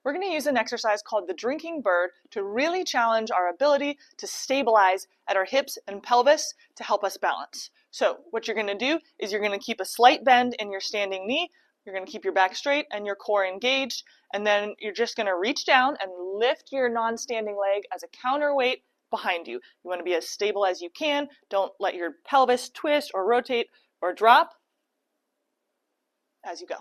we're going to use an exercise called the drinking bird to really challenge our ability to stabilize at our hips and pelvis to help us balance. So what you're going to do is you're going to keep a slight bend in your standing knee. You're going to keep your back straight and your core engaged, and then you're just going to reach down and lift your non-standing leg as a counterweight behind you. You want to be as stable as you can. Don't let your pelvis twist or rotate or drop as you go.